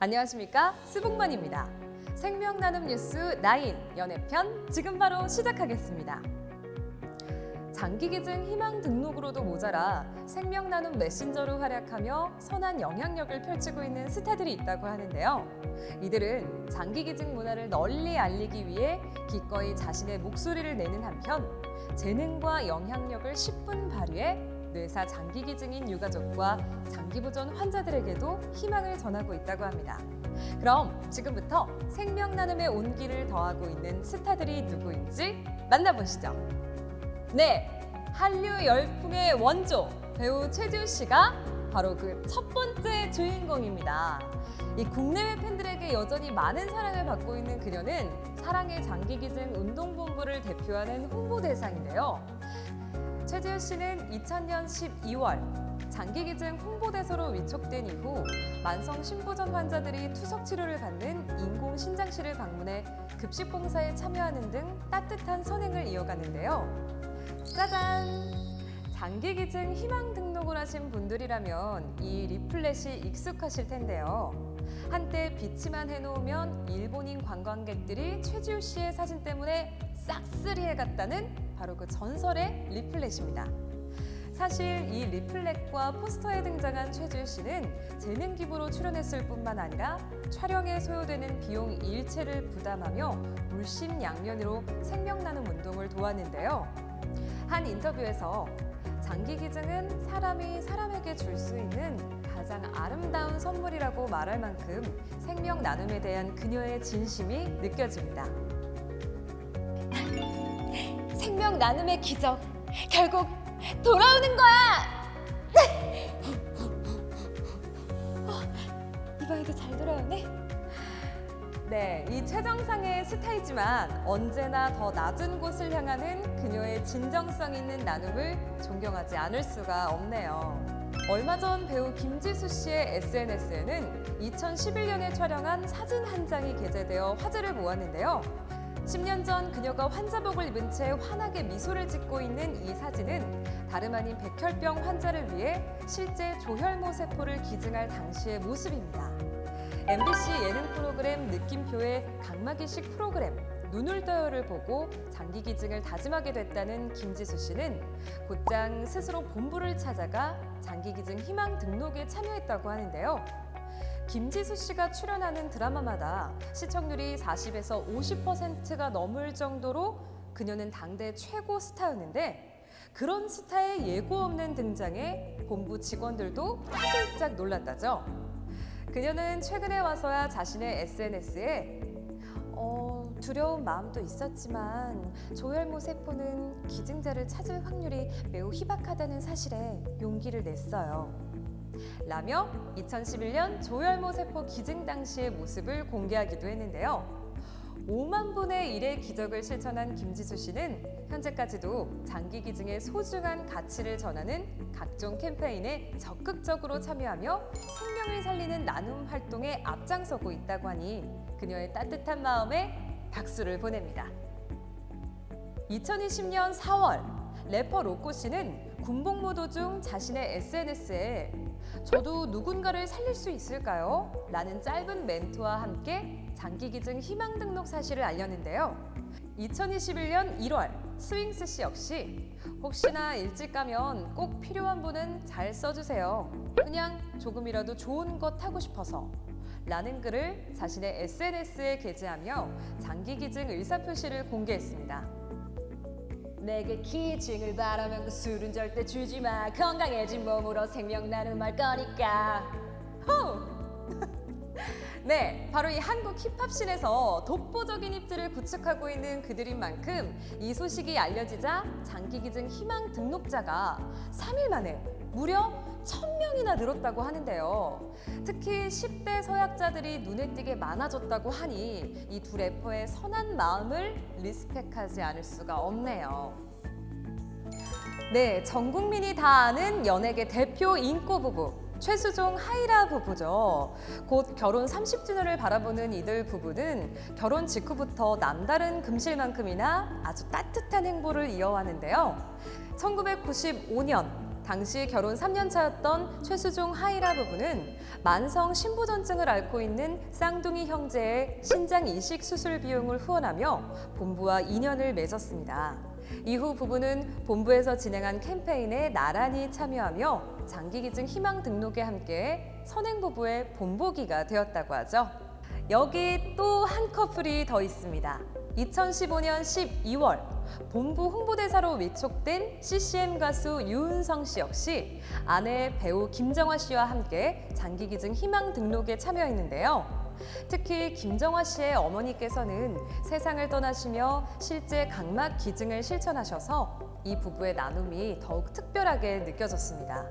안녕하십니까, 스북만입니다. 생명 나눔 뉴스 9 연애편 지금 바로 시작하겠습니다. 장기기증 희망 등록으로도 모자라 생명 나눔 메신저로 활약하며 선한 영향력을 펼치고 있는 스타들이 있다고 하는데요. 이들은 장기기증 문화를 널리 알리기 위해 기꺼이 자신의 목소리를 내는 한편 재능과 영향력을 10분 발휘해 뇌사 장기기증인 유가족과 장기보전 환자들에게도 희망을 전하고 있다고 합니다. 그럼 지금부터 생명 나눔의 온기를 더하고 있는 스타들이 누구인지 만나보시죠. 네, 한류 열풍의 원조 배우 최지우 씨가 바로 그 첫 번째 주인공입니다. 이 국내외 팬들에게 여전히 많은 사랑을 받고 있는 그녀는 사랑의 장기기증 운동본부를 대표하는 홍보대사인데요. 최지우 씨는 2000년 12월 장기기증 홍보대사로 위촉된 이후 만성 신부전 환자들이 투석 치료를 받는 인공신장실을 방문해 급식 봉사에 참여하는 등 따뜻한 선행을 이어가는데요. 짜잔! 장기기증 희망 등록을 하신 분들이라면 이 리플렛이 익숙하실 텐데요. 한때 비치만 해놓으면 일본인 관광객들이 최지우 씨의 사진 때문에 싹쓸이해갔다는 바로 그 전설의 리플렛입니다. 사실 이 리플렛과 포스터에 등장한 최지우 씨는 재능 기부로 출연했을 뿐만 아니라 촬영에 소요되는 비용 일체를 부담하며 물심양면으로 생명 나눔 운동을 도왔는데요. 한 인터뷰에서 장기기증은 사람이 사람에게 줄 수 있는 가장 아름다운 선물이라고 말할 만큼 생명 나눔에 대한 그녀의 진심이 느껴집니다. 생명 나눔의 기적, 결국 돌아오는 거야! 이번에도 잘 돌아오네? 네, 이 최정상의 스타이지만 언제나 더 낮은 곳을 향하는 그녀의 진정성 있는 나눔을 존경하지 않을 수가 없네요. 얼마 전 배우 김지수 씨의 SNS에는 2011년에 촬영한 사진 한 장이 게재되어 화제를 모았는데요. 10년 전 그녀가 환자복을 입은 채 환하게 미소를 짓고 있는 이 사진은 다름 아닌 백혈병 환자를 위해 실제 조혈모 세포를 기증할 당시의 모습입니다. MBC 예능 프로그램 느낌표의 각마기식 프로그램 눈을 떠요를 보고 장기기증을 다짐하게 됐다는 김지수 씨는 곧장 스스로 본부를 찾아가 장기기증 희망 등록에 참여했다고 하는데요. 김지수 씨가 출연하는 드라마마다 시청률이 40에서 50%가 넘을 정도로 그녀는 당대 최고 스타였는데 그런 스타의 예고 없는 등장에 본부 직원들도 화들짝 놀랐다죠. 그녀는 최근에 와서야 자신의 SNS에 두려운 마음도 있었지만 조혈모 세포는 기증자를 찾을 확률이 매우 희박하다는 사실에 용기를 냈어요. 라며 2011년 조혈모 세포 기증 당시의 모습을 공개하기도 했는데요. 5만 분의 1의 기적을 실천한 김지수 씨는 현재까지도 장기기증의 소중한 가치를 전하는 각종 캠페인에 적극적으로 참여하며 생명을 살리는 나눔 활동에 앞장서고 있다고 하니 그녀의 따뜻한 마음에 박수를 보냅니다. 2020년 4월 래퍼 로꼬 씨는 군복무 도중 자신의 SNS에 저도 누군가를 살릴 수 있을까요? 라는 짧은 멘트와 함께 장기기증 희망 등록 사실을 알렸는데요. 2021년 1월 스윙스 씨 역시 혹시나 일찍 가면 꼭 필요한 분은 잘 써주세요. 그냥 조금이라도 좋은 것 하고 싶어서 라는 글을 자신의 SNS에 게재하며 장기기증 의사표시를 공개했습니다. 내게 기증을 바라면 그 술은 절대 주지 마. 건강해진 몸으로 생명 나눔할 거니까. 호! 네, 바로 이 한국 힙합씬에서 독보적인 입지를 구축하고 있는 그들인 만큼 이 소식이 알려지자 장기기증 희망 등록자가 3일 만에 무려 1000명이나 늘었다고 하는데요. 특히 10대 서약자들이 눈에 띄게 많아졌다고 하니 이 두 래퍼의 선한 마음을 리스펙하지 않을 수가 없네요. 네, 전 국민이 다 아는 연예계 대표 인꼬 부부 최수종 하이라 부부죠. 곧 결혼 30주년을 바라보는 이들 부부는 결혼 직후부터 남다른 금실만큼이나 아주 따뜻한 행보를 이어왔는데요. 1995년 당시 결혼 3년 차였던 최수종 하이라 부부는 만성 신부전증을 앓고 있는 쌍둥이 형제의 신장 이식 수술 비용을 후원하며 본부와 인연을 맺었습니다. 이후 부부는 본부에서 진행한 캠페인에 나란히 참여하며 장기기증 희망 등록에 함께 선행부부의 본보기가 되었다고 하죠. 여기 또 한 커플이 더 있습니다. 2015년 12월 본부 홍보대사로 위촉된 CCM 가수 유은성 씨 역시 아내 배우 김정화 씨와 함께 장기기증 희망 등록에 참여했는데요. 특히 김정화 씨의 어머니께서는 세상을 떠나시며 실제 각막 기증을 실천하셔서 이 부부의 나눔이 더욱 특별하게 느껴졌습니다.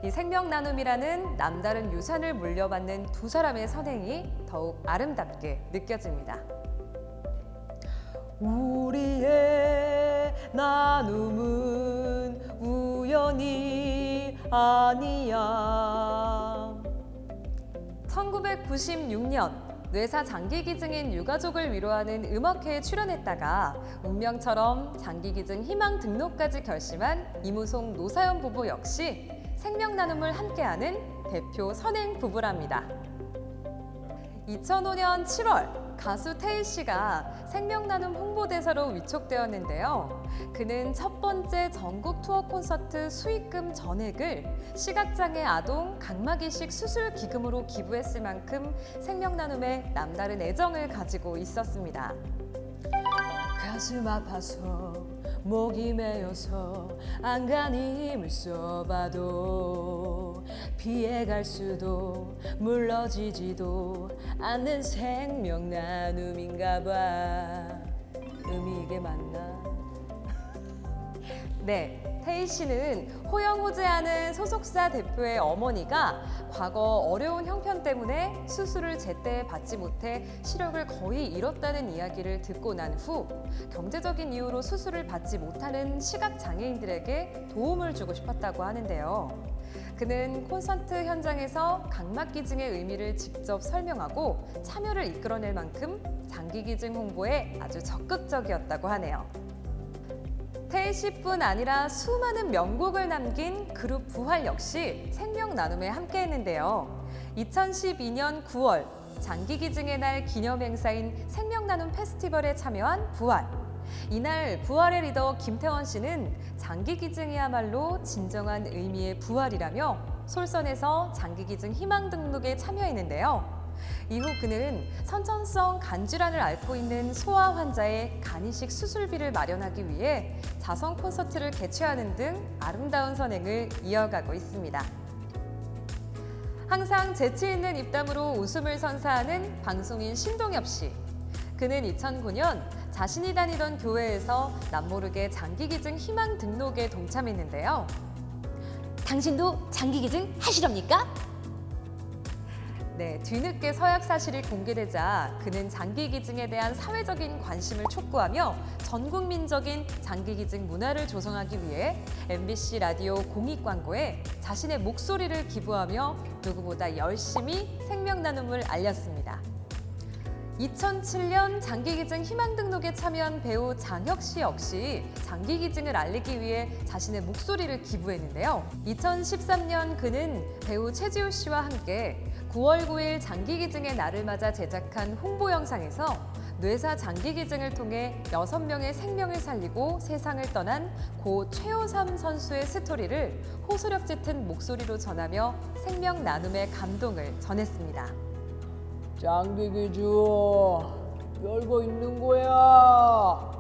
이 생명 나눔이라는 남다른 유산을 물려받는 두 사람의 선행이 더욱 아름답게 느껴집니다. 우리의 나눔은 우연이 아니야. 1996년 뇌사 장기기증인 유가족을 위로하는 음악회에 출연했다가 운명처럼 장기기증 희망 등록까지 결심한 이무송 노사연 부부 역시 생명 나눔을 함께하는 대표 선행 부부랍니다. 2005년 7월 가수 태희 씨가 생명 나눔 홍보대사로 위촉되었는데요. 그는 첫 번째 전국 투어 콘서트 수익금 전액을 시각장애 아동 각막이식 수술 기금으로 기부했을 만큼 생명 나눔에 남다른 애정을 가지고 있었습니다. 가슴 아파서 목이 메어서 안간히 힘을 써봐도 피해갈 수도 물러지지도 않는 생명 나눔인가 봐. 이게 맞나? 네, 태희 씨는 호영호재하는 소속사 대표의 어머니가 과거 어려운 형편 때문에 수술을 제때 받지 못해 시력을 거의 잃었다는 이야기를 듣고 난 후 경제적인 이유로 수술을 받지 못하는 시각장애인들에게 도움을 주고 싶었다고 하는데요. 그는 콘서트 현장에서 각막기증의 의미를 직접 설명하고 참여를 이끌어낼 만큼 장기기증 홍보에 아주 적극적이었다고 하네요. 태희 씨뿐 아니라 수많은 명곡을 남긴 그룹 부활 역시 생명 나눔에 함께했는데요. 2012년 9월 장기기증의 날 기념행사인 생명 나눔 페스티벌에 참여한 부활. 이날 부활의 리더 김태원 씨는 장기기증이야말로 진정한 의미의 부활이라며 솔선해서 장기기증 희망 등록에 참여했는데요. 이후 그는 선천성 간질환을 앓고 있는 소아 환자의 간이식 수술비를 마련하기 위해 자선 콘서트를 개최하는 등 아름다운 선행을 이어가고 있습니다. 항상 재치 있는 입담으로 웃음을 선사하는 방송인 신동엽 씨. 그는 2009년 자신이 다니던 교회에서 남모르게 장기기증 희망 등록에 동참했는데요. 당신도 장기기증 하시렵니까? 네, 뒤늦게 서약 사실이 공개되자 그는 장기기증에 대한 사회적인 관심을 촉구하며 전국민적인 장기기증 문화를 조성하기 위해 MBC 라디오 공익 광고에 자신의 목소리를 기부하며 누구보다 열심히 생명 나눔을 알렸습니다. 2007년 장기기증 희망 등록에 참여한 배우 장혁 씨 역시 장기기증을 알리기 위해 자신의 목소리를 기부했는데요. 2013년 그는 배우 최지우 씨와 함께 9월 9일 장기기증의 날을 맞아 제작한 홍보 영상에서 뇌사 장기기증을 통해 6명의 생명을 살리고 세상을 떠난 고 최호삼 선수의 스토리를 호소력 짙은 목소리로 전하며 생명 나눔의 감동을 전했습니다. 장기기증 별거 있는 거야.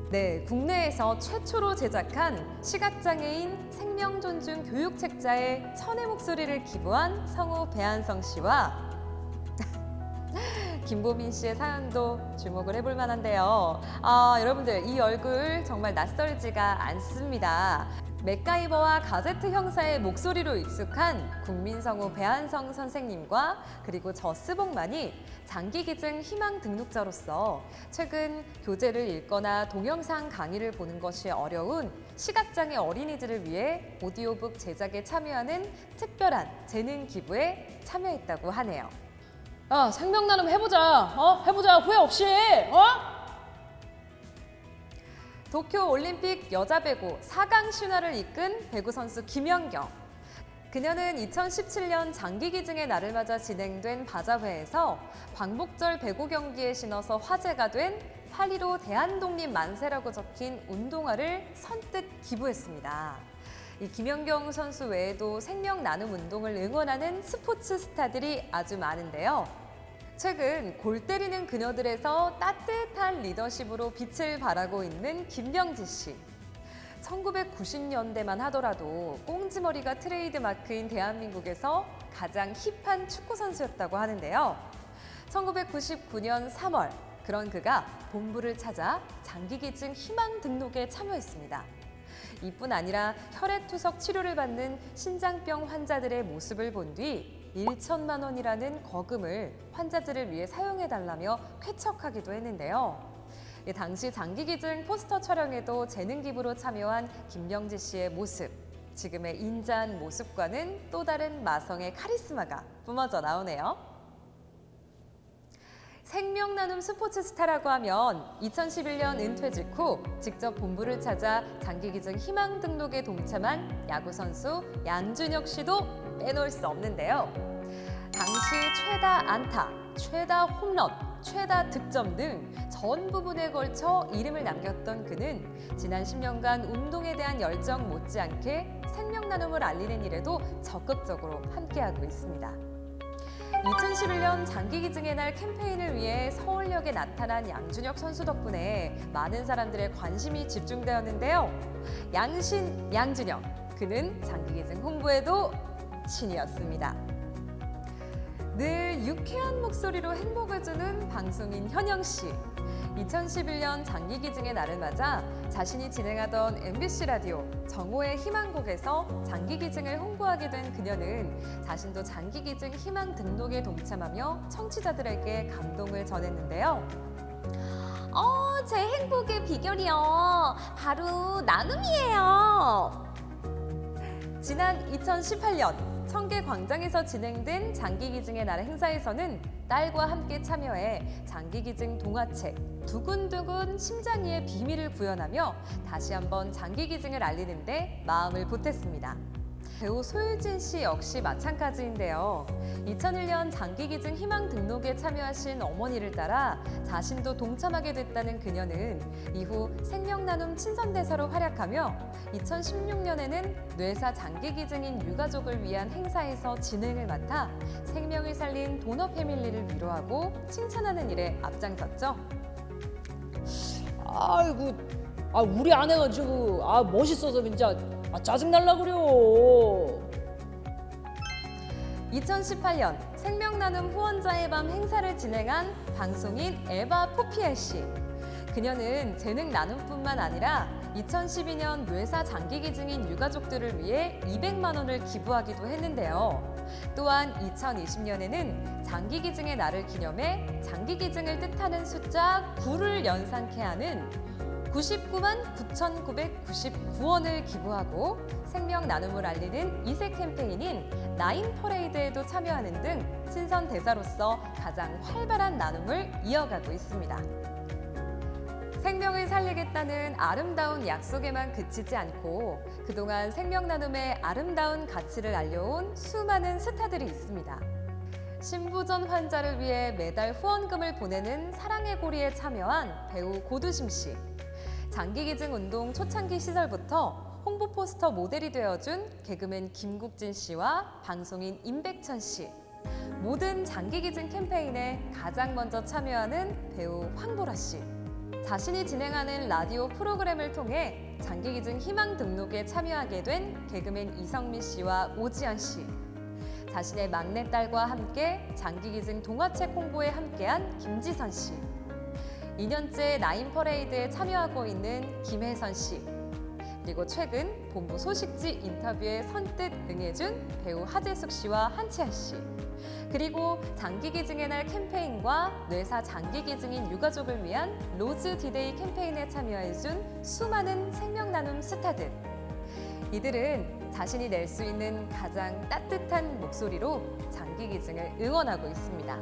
네, 국내에서 최초로 제작한 시각장애인 생명존중 교육책자의 천의 목소리를 기부한 성우 배한성 씨와 김보민 씨의 사연도 주목을 해볼 만한데요. 여러분들 이 얼굴 정말 낯설지가 않습니다. 맥가이버와 가제트 형사의 목소리로 익숙한 국민성우 배한성 선생님과 그리고 저 스봉만이 장기기증 희망 등록자로서 최근 교재를 읽거나 동영상 강의를 보는 것이 어려운 시각장애 어린이들을 위해 오디오북 제작에 참여하는 특별한 재능 기부에 참여했다고 하네요. 야, 생명 나눔 해보자. 해보자. 후회 없이. 도쿄 올림픽 여자 배구 4강 신화를 이끈 배구 선수 김연경. 그녀는 2017년 장기기증의 날을 맞아 진행된 바자회에서 광복절 배구 경기에 신어서 화제가 된 8.15 대한독립 만세라고 적힌 운동화를 선뜻 기부했습니다. 이 김연경 선수 외에도 생명 나눔 운동을 응원하는 스포츠 스타들이 아주 많은데요. 최근 골 때리는 그녀들에서 따뜻한 리더십으로 빛을 발하고 있는 김명지 씨. 1990년대만 하더라도 꽁지머리가 트레이드 마크인 대한민국에서 가장 힙한 축구 선수였다고 하는데요. 1999년 3월, 그런 그가 본부를 찾아 장기기증 희망 등록에 참여했습니다. 이뿐 아니라 혈액투석 치료를 받는 신장병 환자들의 모습을 본 뒤 1천만 원이라는 거금을 환자들을 위해 사용해달라며 쾌척하기도 했는데요. 당시 장기기증 포스터 촬영에도 재능 기부로 참여한 김명지 씨의 모습, 지금의 인자한 모습과는 또 다른 마성의 카리스마가 뿜어져 나오네요. 생명 나눔 스포츠 스타라고 하면 2011년 은퇴 직후 직접 본부를 찾아 장기기증 희망 등록에 동참한 야구선수 양준혁 씨도 빼놓을 수 없는데요. 당시 최다 안타, 최다 홈런, 최다 득점 등 전 부분에 걸쳐 이름을 남겼던 그는 지난 10년간 운동에 대한 열정 못지않게 생명 나눔을 알리는 일에도 적극적으로 함께하고 있습니다. 2011년 장기기증의 날 캠페인을 위해 서울역에 나타난 양준혁 선수 덕분에 많은 사람들의 관심이 집중되었는데요. 양신 양준혁, 그는 장기기증 홍보에도 신이었습니다. 늘 유쾌한 목소리로 행복을 주는 방송인 현영 씨. 2011년 장기기증의 날을 맞아 자신이 진행하던 MBC 라디오 정오의 희망곡에서 장기기증을 홍보하게 된 그녀는 자신도 장기기증 희망 등록에 동참하며 청취자들에게 감동을 전했는데요. 제 행복의 비결이요. 바로 나눔이에요. 지난 2018년 청계광장에서 진행된 장기기증의 날 행사에서는 딸과 함께 참여해 장기기증 동화책 두근두근 심장이의 비밀을 구현하며 다시 한번 장기기증을 알리는 데 마음을 보탰습니다. 배우 소유진 씨 역시 마찬가지인데요. 2001년 장기기증 희망 등록에 참여하신 어머니를 따라 자신도 동참하게 됐다는 그녀는 이후 생명나눔 친선대사로 활약하며 2016년에는 뇌사 장기기증인 유가족을 위한 행사에서 진행을 맡아 생명을 살린 도너 패밀리를 위로하고 칭찬하는 일에 앞장섰죠. 아이고, 우리 아내가 지금 멋있어서 진짜 짜증날라 그려. 2018년 생명나눔 후원자의 밤 행사를 진행한 방송인 에바 포피엘 씨. 그녀는 재능 나눔뿐만 아니라 2012년 뇌사 장기기증인 유가족들을 위해 200만 원을 기부하기도 했는데요. 또한 2020년에는 장기기증의 날을 기념해 장기기증을 뜻하는 숫자 9를 연상케 하는 99만 9,999원을 기부하고 생명 나눔을 알리는 이세 캠페인인 나인 퍼레이드에도 참여하는 등 친선 대사로서 가장 활발한 나눔을 이어가고 있습니다. 생명을 살리겠다는 아름다운 약속에만 그치지 않고 그동안 생명 나눔의 아름다운 가치를 알려온 수많은 스타들이 있습니다. 신부전 환자를 위해 매달 후원금을 보내는 사랑의 고리에 참여한 배우 고두심 씨. 장기기증 운동 초창기 시절부터 홍보 포스터 모델이 되어준 개그맨 김국진 씨와 방송인 임백천 씨. 모든 장기기증 캠페인에 가장 먼저 참여하는 배우 황보라 씨. 자신이 진행하는 라디오 프로그램을 통해 장기기증 희망 등록에 참여하게 된 개그맨 이성민 씨와 오지연 씨. 자신의 막내딸과 함께 장기기증 동화책 홍보에 함께한 김지선 씨. 2년째 나인 퍼레이드에 참여하고 있는 김혜선 씨. 그리고 최근 본부 소식지 인터뷰에 선뜻 응해준 배우 하재숙 씨와 한채아 씨. 그리고 장기기증의 날 캠페인과 뇌사 장기기증인 유가족을 위한 로즈 디데이 캠페인에 참여해준 수많은 생명나눔 스타들. 이들은 자신이 낼 수 있는 가장 따뜻한 목소리로 장기기증을 응원하고 있습니다.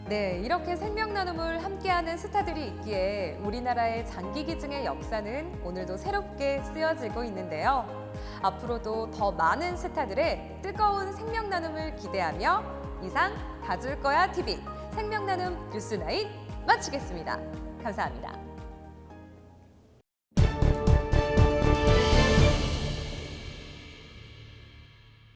네, 이렇게 생명 나눔을 함께하는 스타들이 있기에 우리나라의 장기기증의 역사는 오늘도 새롭게 쓰여지고 있는데요. 앞으로도 더 많은 스타들의 뜨거운 생명 나눔을 기대하며 이상 봐줄 거야 TV 생명 나눔 뉴스9 마치겠습니다. 감사합니다.